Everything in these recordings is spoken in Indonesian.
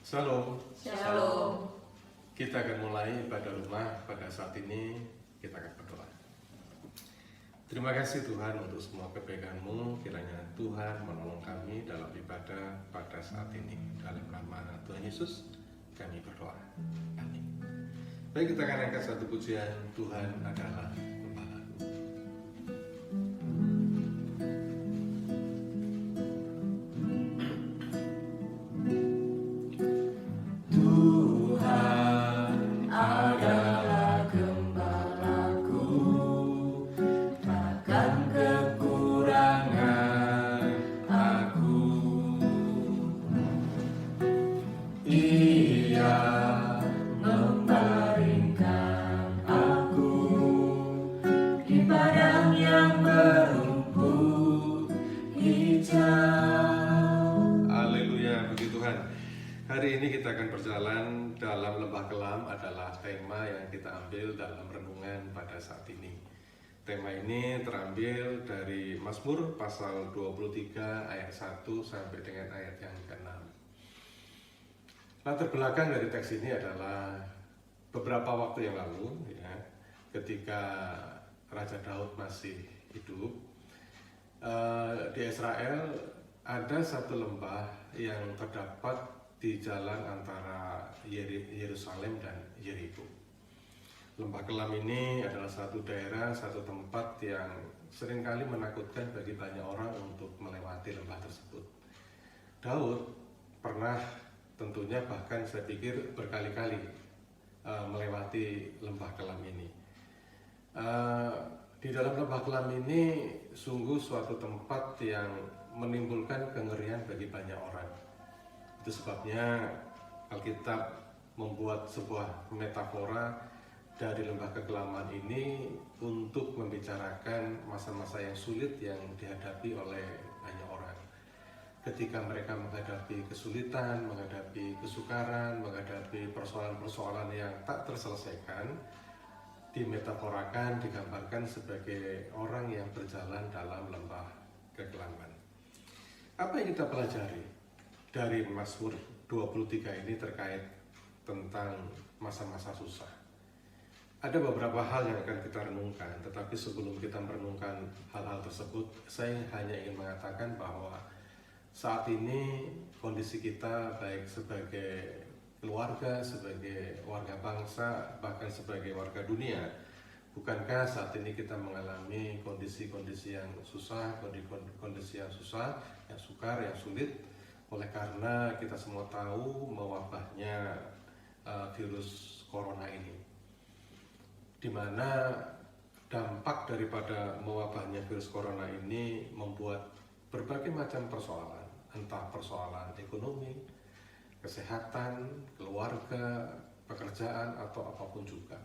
Shalom. Shalom. Kita akan mulai ibadah rumah pada saat ini. Kita akan berdoa. Terima kasih Tuhan untuk semua kebaikan-Mu. Kiranya Tuhan menolong kami dalam ibadah pada saat ini. Dalam nama Tuhan Yesus kami berdoa. Amin. Baik, kita akan angkat satu pujian. Tuhan adalah Gembalaku. Tuhan adalah gembalaku, takkan kekurangan aku. Ia membaringkan aku di padang yang berumput hijau. Haleluya, puji Tuhan. Hari ini kita akan berjalan dalam lembah kelam adalah tema yang kita ambil dalam renungan pada saat ini. Tema ini terambil dari Mazmur pasal 23 ayat 1 sampai dengan ayat yang ke-6. Latar belakang dari teks ini adalah beberapa waktu yang lalu, ya, ketika Raja Daud masih hidup, di Israel ada satu lembah yang terdapat di jalan antara Yerusalem dan Yeriko. Lembah kelam ini adalah satu daerah, satu tempat yang seringkali menakutkan bagi banyak orang untuk melewati lembah tersebut. Daud pernah, tentunya bahkan saya pikir berkali-kali melewati lembah kelam ini. Di dalam lembah kelam ini sungguh suatu tempat yang menimbulkan kengerian bagi banyak orang. Itu sebabnya Alkitab membuat sebuah metafora dari lembah kekelaman ini untuk membicarakan masa-masa yang sulit yang dihadapi oleh banyak orang. Ketika mereka menghadapi kesulitan, menghadapi kesukaran, menghadapi persoalan-persoalan yang tak terselesaikan, dimetaforakan, digambarkan sebagai orang yang berjalan dalam lembah kekelaman. Apa yang kita pelajari dari Mazmur 23 ini terkait tentang masa-masa susah? Ada beberapa hal yang akan kita renungkan, tetapi sebelum kita merenungkan hal-hal tersebut, saya hanya ingin mengatakan bahwa saat ini kondisi kita baik sebagai keluarga, sebagai warga bangsa, bahkan sebagai warga dunia, bukankah saat ini kita mengalami kondisi-kondisi yang susah, kondisi yang susah, yang sukar, yang sulit, oleh karena kita semua tahu mewabahnya virus corona ini, di mana dampak daripada mewabahnya virus corona ini membuat berbagai macam persoalan, entah persoalan ekonomi, kesehatan, keluarga, pekerjaan, atau apapun juga.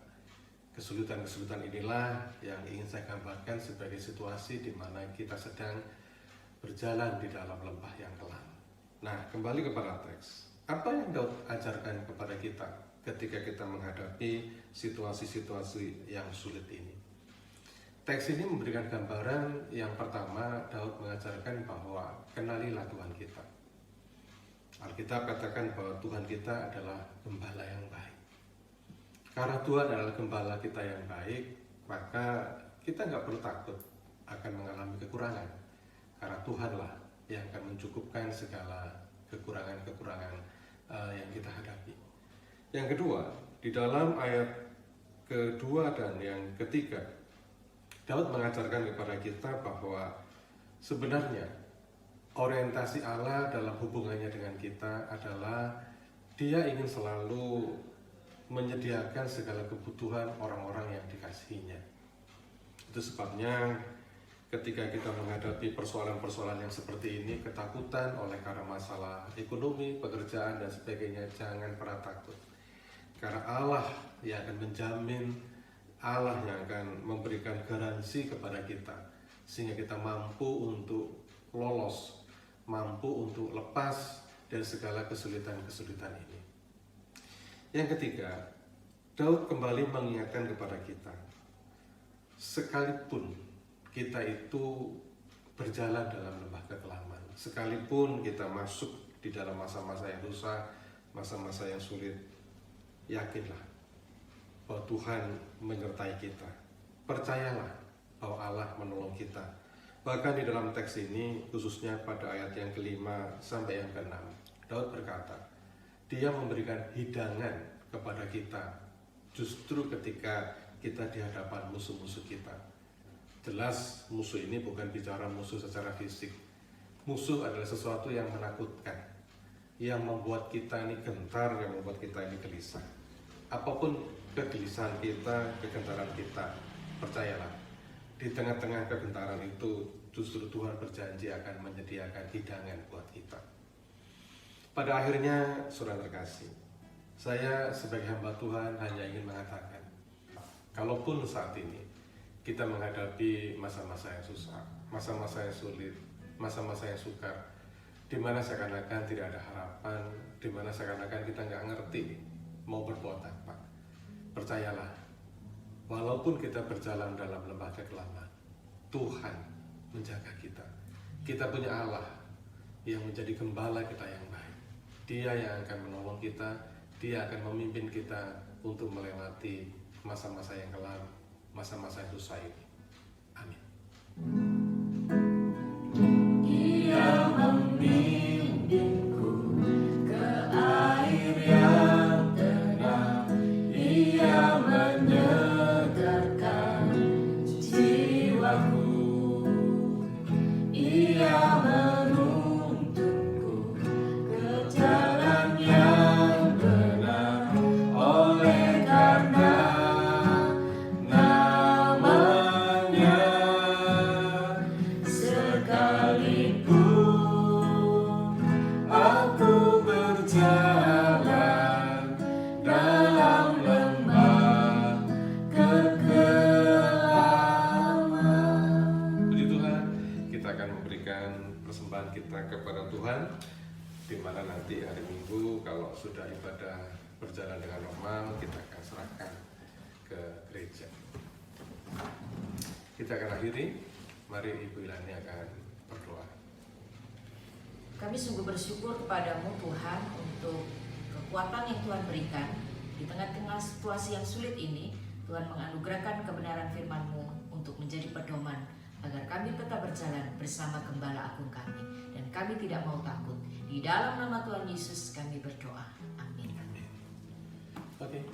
Kesulitan-kesulitan inilah yang ingin saya gambarkan sebagai situasi di mana kita sedang berjalan di dalam lembah yang kelam. Nah, kembali kepada teks. Apa yang Daud ajarkan kepada kita ketika kita menghadapi situasi-situasi yang sulit ini? Teks ini memberikan gambaran yang pertama. Daud mengajarkan bahwa kenalilah Tuhan kita. Alkitab katakan bahwa Tuhan kita adalah gembala yang baik. Karena Tuhan adalah gembala kita yang baik, maka kita nggak perlu takut akan mengalami kekurangan. Karena Tuhanlah yang akan mencukupkan segala kekurangan-kekurangan yang kita hadapi. Yang kedua, di dalam ayat kedua dan yang ketiga, Daud mengajarkan kepada kita bahwa sebenarnya orientasi Allah dalam hubungannya dengan kita adalah Dia ingin selalu menyediakan segala kebutuhan orang-orang yang dikasihinya. Itu sebabnya ketika kita menghadapi persoalan-persoalan yang seperti ini, ketakutan oleh karena masalah ekonomi, pekerjaan, dan sebagainya, jangan pernah takut. Karena Allah yang akan menjamin, Allah yang akan memberikan garansi kepada kita, sehingga kita mampu untuk lolos, mampu untuk lepas dari segala kesulitan-kesulitan ini. Yang ketiga, Daud kembali mengingatkan kepada kita, sekalipun kita itu berjalan dalam lembah kekelaman, sekalipun kita masuk di dalam masa-masa yang susah, masa-masa yang sulit, yakinlah bahwa Tuhan menyertai kita. Percayalah bahwa Allah menolong kita. Bahkan di dalam teks ini, khususnya pada ayat yang kelima sampai yang keenam, Daud berkata, Dia memberikan hidangan kepada kita justru ketika kita di hadapan musuh-musuh kita. Jelas musuh ini bukan bicara musuh secara fisik. Musuh adalah sesuatu yang menakutkan, yang membuat kita ini gentar, yang membuat kita ini gelisah. Apapun kegelisahan kita, kegentaran kita, percayalah, di tengah-tengah kegentaran itu justru Tuhan berjanji akan menyediakan hidangan buat kita. Pada akhirnya, saudara terkasih, saya sebagai hamba Tuhan hanya ingin mengatakan, kalaupun saat ini kita menghadapi masa-masa yang susah, masa-masa yang sulit, masa-masa yang sukar, di mana seakan-akan tidak ada harapan, di mana seakan-akan kita nggak ngerti mau berbuat apa. Percayalah, walaupun kita berjalan dalam lembah kekelaman, Tuhan menjaga kita. Kita punya Allah yang menjadi gembala kita yang baik. Dia yang akan menolong kita, Dia akan memimpin kita untuk melewati masa-masa yang kelam, masa-masa yang susah ini. Amin. Dia membimbingku ke air yang tenang, Ia menyegarkan jiwaku, Ia menuntunku ke jalan yang benar, oleh karena namanya. Sekalipun aku berjalan dalam lembah kekelaman. Puji Tuhan, kita akan memberikan persembahan kita kepada Tuhan, di mana nanti hari Minggu kalau sudah ibadah berjalan dengan normal, kita akan serahkan ke gereja. Kita akan akhiri, mari Ibu Ilani akan berdoa. Kami sungguh bersyukur kepadamu Tuhan untuk kekuatan yang Tuhan berikan di tengah-tengah situasi yang sulit ini. Tuhan menganugerahkan kebenaran firman-Mu untuk menjadi pedoman agar kami tetap berjalan bersama Gembala Agung kami dan kami tidak mau takut. Di dalam nama Tuhan Yesus kami berdoa. Amin. Oke.